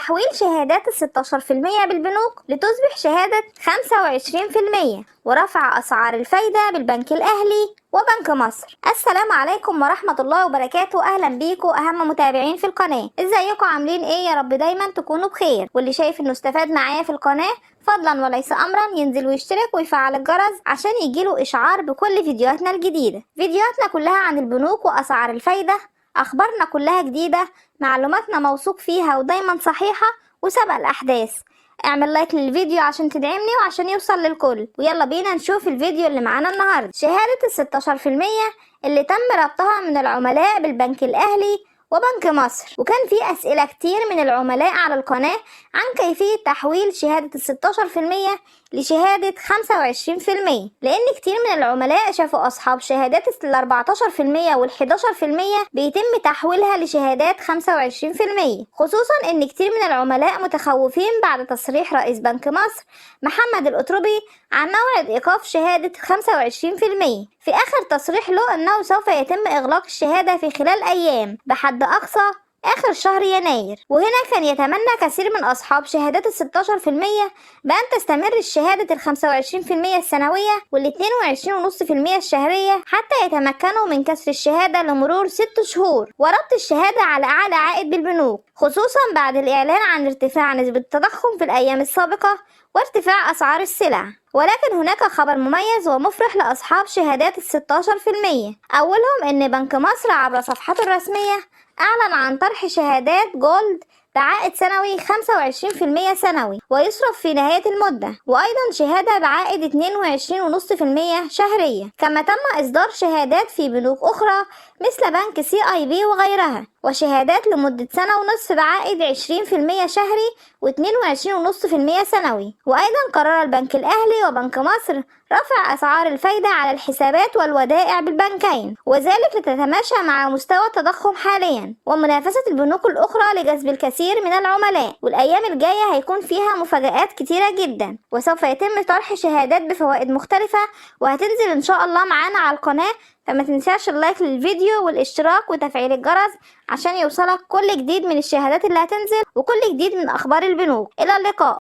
تحويل شهادات 16% بالبنوك لتصبح شهادة 25%، ورفع أسعار الفايدة بالبنك الأهلي وبنك مصر. السلام عليكم ورحمة الله وبركاته. أهلا بيكم أهم متابعين في القناة. ازيكم عاملين ايه؟ يا رب دايما تكونوا بخير. واللي شايف انه استفاد معايا في القناة فضلا وليس امرا ينزل ويشترك ويفعل الجرس عشان يجيله اشعار بكل فيديوهاتنا الجديدة. فيديوهاتنا كلها عن البنوك واسعار الفايدة، اخبارنا كلها جديدة، معلوماتنا موثوق فيها ودايما صحيحة وسبق الاحداث. اعمل لايك للفيديو عشان تدعمني وعشان يوصل للكل. ويلا بينا نشوف الفيديو اللي معانا النهاردة. شهادة 16% اللي تم ربطها من العملاء بالبنك الاهلي وبنك مصر. وكان في أسئلة كتير من العملاء على القناة عن كيفية تحويل شهادة 16% لشهادة 25%، لأن كتير من العملاء شافوا أصحاب شهادات 14% وال11% بيتم تحويلها لشهادات 25%، خصوصا إن كتير من العملاء متخوفين بعد تصريح رئيس بنك مصر محمد الأتربي عن موعد إيقاف شهادة 25%. في آخر تصريح له أنه سوف يتم إغلاق الشهادة في خلال أيام بحد أقصى آخر شهر يناير. وهنا كان يتمنى كثير من أصحاب شهادات 16% بأن تستمر الشهادة 25% السنوية وال22.5% الشهرية حتى يتمكنوا من كسر الشهادة لمرور 6 شهور وربط الشهادة على أعلى عائد بالبنوك، خصوصا بعد الإعلان عن ارتفاع نسبة التضخم في الأيام السابقة وارتفاع أسعار السلع. ولكن هناك خبر مميز ومفرح لأصحاب شهادات 16%. أولهم أن بنك مصر عبر صفحته الرسمية أعلن عن طرح شهادات جولد بعائد سنوي 25% سنوي ويصرف في نهاية المدة، وأيضا شهادة بعائد 22.5% شهرية. كما تم إصدار شهادات في بنوك أخرى مثل بنك CIB وغيرها، وشهادات لمدة سنة ونصف بعائد 20% شهري و22.5% سنوي. وأيضا قرر البنك الأهلي وبنك مصر رفع أسعار الفايدة على الحسابات والودائع بالبنكين، وذلك لتتماشى مع مستوى التضخم حاليا ومنافسة البنوك الأخرى لجذب الكثير من العملاء. والأيام الجاية هيكون فيها مفاجآت كتيرة جدا، وسوف يتم طرح شهادات بفوائد مختلفة وهتنزل إن شاء الله معانا على القناة. فما تنساش اللايك للفيديو والاشتراك وتفعيل الجرس عشان يوصلك كل جديد من الشهادات اللي هتنزل وكل جديد من أخبار البنوك. إلى اللقاء.